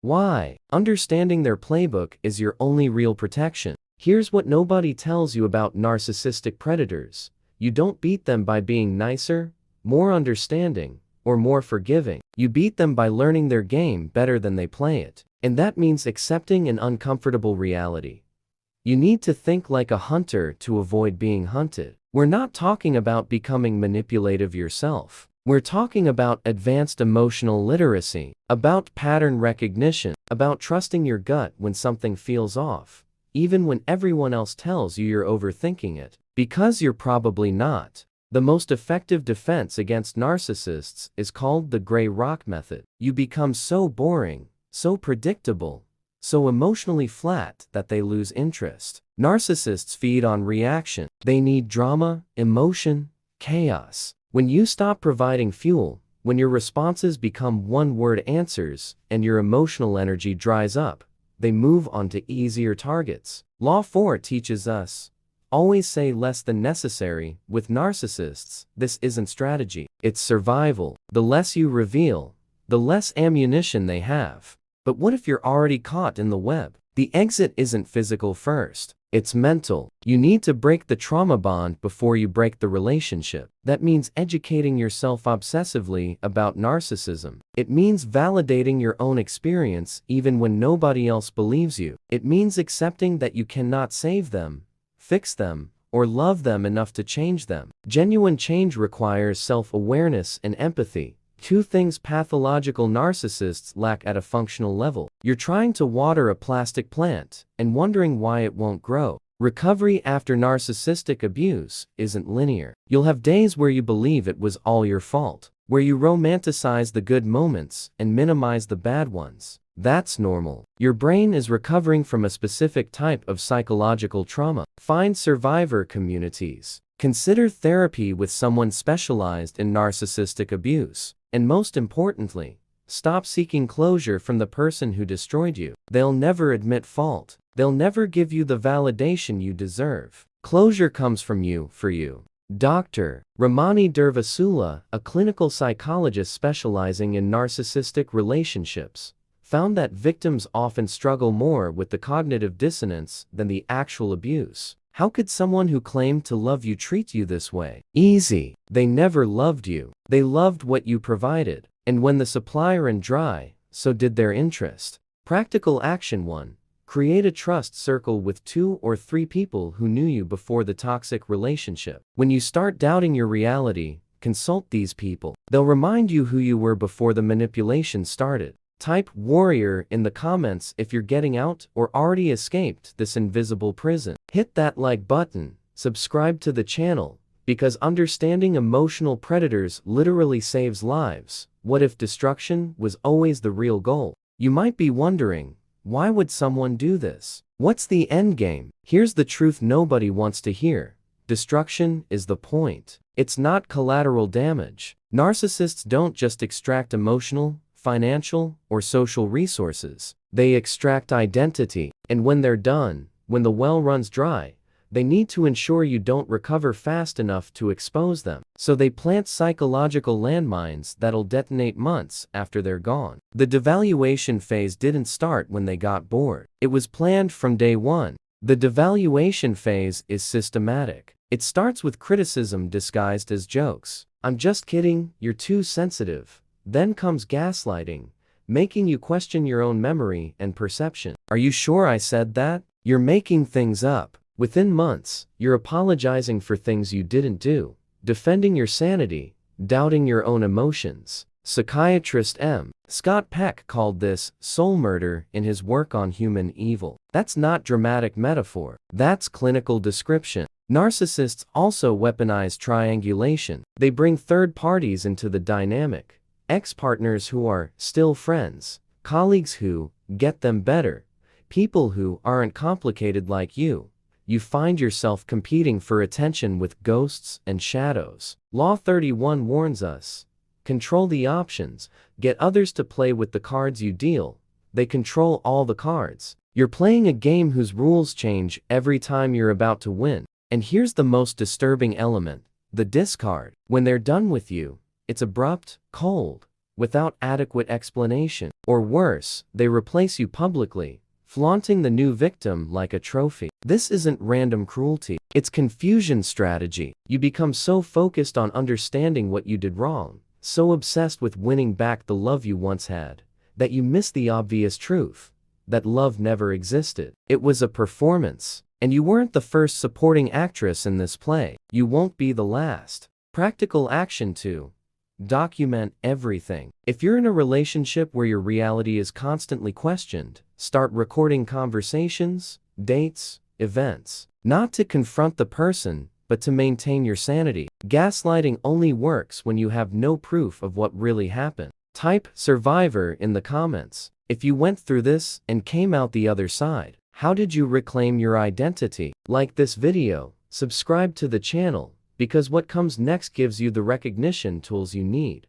Why? Understanding their playbook is your only real protection. Here's what nobody tells you about narcissistic predators. You don't beat them by being nicer, more understanding, or more forgiving. You beat them by learning their game better than they play it. And that means accepting an uncomfortable reality. You need to think like a hunter to avoid being hunted. We're not talking about becoming manipulative yourself. We're talking about advanced emotional literacy, about pattern recognition, about trusting your gut when something feels off, even when everyone else tells you you're overthinking it, because you're probably not. The most effective defense against narcissists is called the gray rock method. You become so boring, so predictable, so emotionally flat that they lose interest. Narcissists feed on reaction. They need drama, emotion, chaos. When you stop providing fuel, when your responses become one-word answers and your emotional energy dries up, they move on to easier targets. Law 4 teaches us, always say less than necessary. With narcissists, this isn't strategy, it's survival. The less you reveal, the less ammunition they have. But what if you're already caught in the web? The exit isn't physical first, it's mental. You need to break the trauma bond before you break the relationship. That means educating yourself obsessively about narcissism. It means validating your own experience even when nobody else believes you. It means accepting that you cannot save them, fix them, or love them enough to change them. Genuine change requires self-awareness and empathy. Two things pathological narcissists lack at a functional level. You're trying to water a plastic plant and wondering why it won't grow. Recovery after narcissistic abuse isn't linear. You'll have days where you believe it was all your fault, where you romanticize the good moments and minimize the bad ones. That's normal. Your brain is recovering from a specific type of psychological trauma. Find survivor communities. Consider therapy with someone specialized in narcissistic abuse. And most importantly, stop seeking closure from the person who destroyed you. They'll never admit fault. They'll never give you the validation you deserve. Closure comes from you, for you. Dr. Ramani Durvasula, a clinical psychologist specializing in narcissistic relationships, found that victims often struggle more with the cognitive dissonance than the actual abuse. How could someone who claimed to love you treat you this way? Easy. They never loved you. They loved what you provided. And when the supply ran dry, so did their interest. Practical action 1. Create a trust circle with 2 or 3 people who knew you before the toxic relationship. When you start doubting your reality, consult these people. They'll remind you who you were before the manipulation started. Type warrior in the comments if you're getting out or already escaped this invisible prison. Hit that like button, subscribe to the channel, because understanding emotional predators literally saves lives. What if destruction was always the real goal? You might be wondering, why would someone do this? What's the end game? Here's the truth nobody wants to hear. Destruction is the point. It's not collateral damage. Narcissists don't just extract emotional, financial, or social resources. They extract identity. And when they're done, when the well runs dry, they need to ensure you don't recover fast enough to expose them. So they plant psychological landmines that'll detonate months after they're gone. The devaluation phase didn't start when they got bored. It was planned from day one. The devaluation phase is systematic. It starts with criticism disguised as jokes. I'm just kidding, you're too sensitive. Then comes gaslighting, making you question your own memory and perception. Are you sure I said that? You're making things up. Within months, you're apologizing for things you didn't do, defending your sanity, doubting your own emotions. Psychiatrist M. Scott Peck called this soul murder in his work on human evil. That's not dramatic metaphor. That's clinical description. Narcissists also weaponize triangulation. They bring third parties into the dynamic. Ex-partners who are still friends, colleagues who get them better, people who aren't complicated like you. You find yourself competing for attention with ghosts and shadows. Law 31 warns us, control the options, get others to play with the cards you deal. They control all the cards. You're playing a game whose rules change every time you're about to win. And here's the most disturbing element, the discard. When they're done with you, it's abrupt, cold, without adequate explanation. Or worse, they replace you publicly, flaunting the new victim like a trophy. This isn't random cruelty. It's confusion strategy. You become so focused on understanding what you did wrong, so obsessed with winning back the love you once had, that you miss the obvious truth, that love never existed. It was a performance. And you weren't the first supporting actress in this play. You won't be the last. Practical action 2. Document everything. If you're in a relationship where your reality is constantly questioned, start recording conversations, dates, events. Not to confront the person, but to maintain your sanity. Gaslighting only works when you have no proof of what really happened. Type survivor in the comments. If you went through this and came out the other side, how did you reclaim your identity? Like this video, subscribe to the channel, because what comes next gives you the recognition tools you need.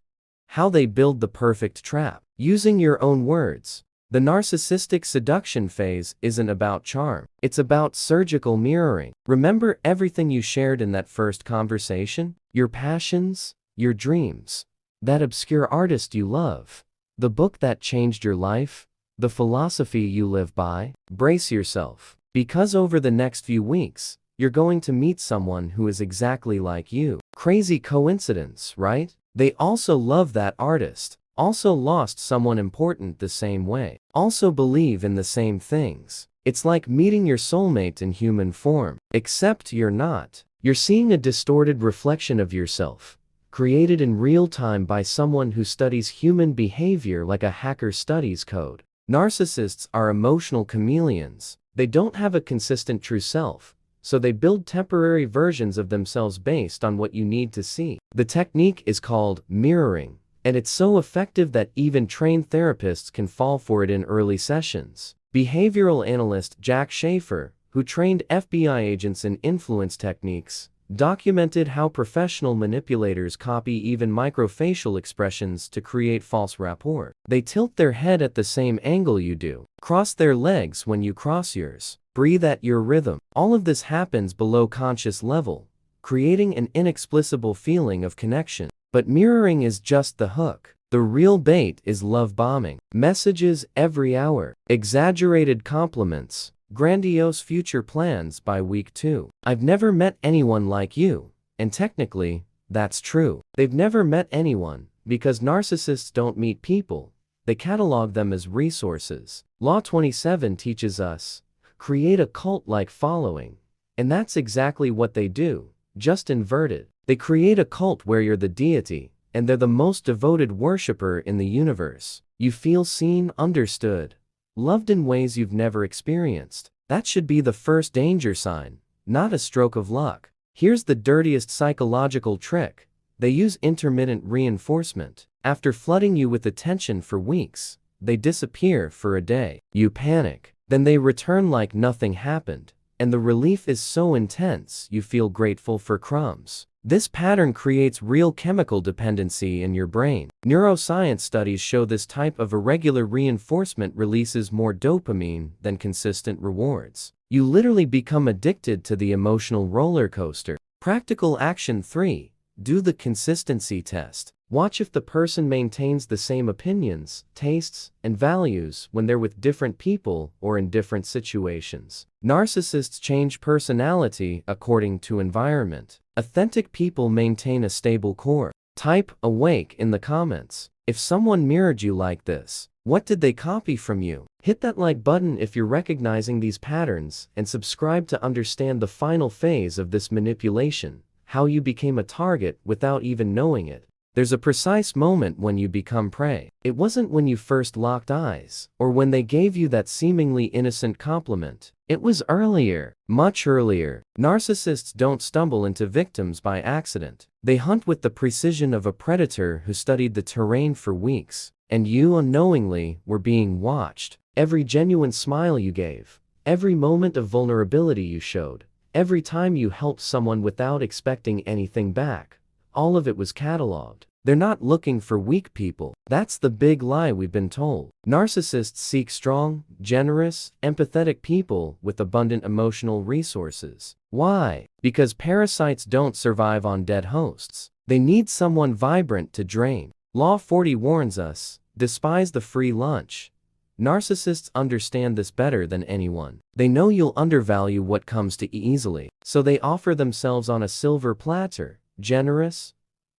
How they build the perfect trap. Using your own words. The narcissistic seduction phase isn't about charm. It's about surgical mirroring. Remember everything you shared in that first conversation? Your passions, your dreams, that obscure artist you love, the book that changed your life, the philosophy you live by. Brace yourself, because over the next few weeks, you're going to meet someone who is exactly like you. Crazy coincidence, right? They also love that artist, also lost someone important the same way, also believe in the same things. It's like meeting your soulmate in human form, except you're not. You're seeing a distorted reflection of yourself, created in real time by someone who studies human behavior like a hacker studies code. Narcissists are emotional chameleons. They don't have a consistent true self, so they build temporary versions of themselves based on what you need to see. The technique is called mirroring, and it's so effective that even trained therapists can fall for it in early sessions. Behavioral analyst Jack Schafer, who trained FBI agents in influence techniques, documented how professional manipulators copy even microfacial expressions to create false rapport. They tilt their head at the same angle you do, cross their legs when you cross yours, breathe at your rhythm. All of this happens below conscious level, creating an inexplicable feeling of connection. But mirroring is just the hook. The real bait is love bombing. Messages every hour, exaggerated compliments, grandiose future plans by week 2. I've never met anyone like you, and technically, that's true. They've never met anyone, because narcissists don't meet people, they catalog them as resources. Law 27 teaches us, create a cult-like following, and that's exactly what they do, just inverted. They create a cult where you're the deity, and they're the most devoted worshiper in the universe. You feel seen, understood, loved in ways you've never experienced. That should be the first danger sign, not a stroke of luck. Here's the dirtiest psychological trick. They use intermittent reinforcement. After flooding you with attention for weeks, they disappear for a day. You panic. Then they return like nothing happened, and the relief is so intense you feel grateful for crumbs. This pattern creates real chemical dependency in your brain. Neuroscience studies show this type of irregular reinforcement releases more dopamine than consistent rewards. You literally become addicted to the emotional roller coaster. Practical action 3. Do the consistency test. Watch if the person maintains the same opinions, tastes, and values when they're with different people or in different situations. Narcissists change personality according to environment. Authentic people maintain a stable core. Type awake in the comments. If someone mirrored you like this, what did they copy from you? Hit that like button if you're recognizing these patterns, and subscribe to understand the final phase of this manipulation, how you became a target without even knowing it. There's a precise moment when you become prey. It wasn't when you first locked eyes, or when they gave you that seemingly innocent compliment. It was earlier, much earlier. Narcissists don't stumble into victims by accident. They hunt with the precision of a predator who studied the terrain for weeks, and you unknowingly were being watched. Every genuine smile you gave, every moment of vulnerability you showed, every time you helped someone without expecting anything back, all of it was cataloged. They're not looking for weak people. That's the big lie we've been told. Narcissists seek strong, generous, empathetic people with abundant emotional resources. Why? Because parasites don't survive on dead hosts. They need someone vibrant to drain. Law 40 warns us, despise the free lunch. Narcissists understand this better than anyone. They know you'll undervalue what comes to easily, so they offer themselves on a silver platter, generous,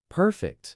perfect,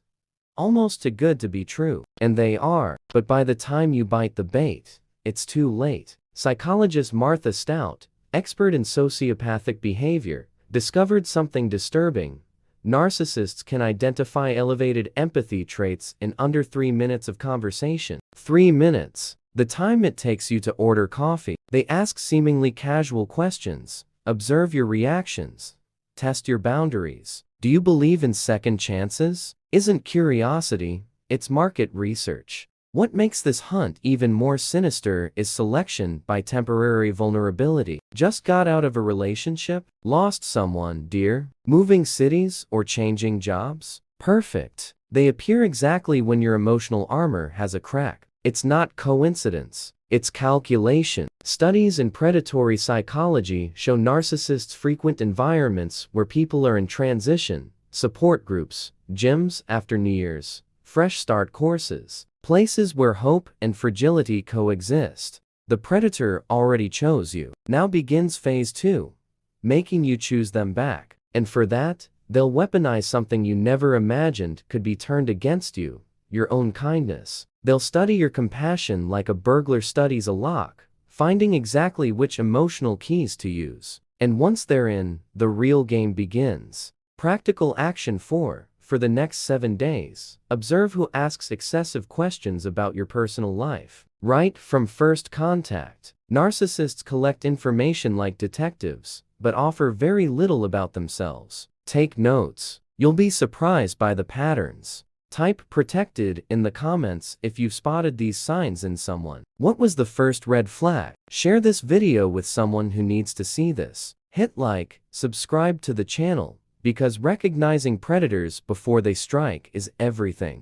almost too good to be true. And they are, but by the time you bite the bait, it's too late. Psychologist Martha Stout, expert in sociopathic behavior, discovered something disturbing. Narcissists can identify elevated empathy traits in under 3 minutes of conversation. 3 minutes. The time it takes you to order coffee. They ask seemingly casual questions, observe your reactions, test your boundaries. Do you believe in second chances? Isn't curiosity, it's market research. What makes this hunt even more sinister is selection by temporary vulnerability. Just got out of a relationship? Lost someone, dear? Moving cities or changing jobs? Perfect. They appear exactly when your emotional armor has a crack. It's not coincidence. It's calculation. Studies in predatory psychology show narcissists frequent environments where people are in transition, support groups, gyms after New Year's, fresh start courses, places where hope and fragility coexist. The predator already chose you. Now begins phase 2, making you choose them back. And for that, they'll weaponize something you never imagined could be turned against you, your own kindness. They'll study your compassion like a burglar studies a lock, finding exactly which emotional keys to use. And once they're in, the real game begins. Practical action 4. For the next 7 days, observe who asks excessive questions about your personal life. Right from first contact, narcissists collect information like detectives, but offer very little about themselves. Take notes. You'll be surprised by the patterns. Type protected in the comments if you've spotted these signs in someone. What was the first red flag? Share this video with someone who needs to see this. Hit like, subscribe to the channel, because recognizing predators before they strike is everything.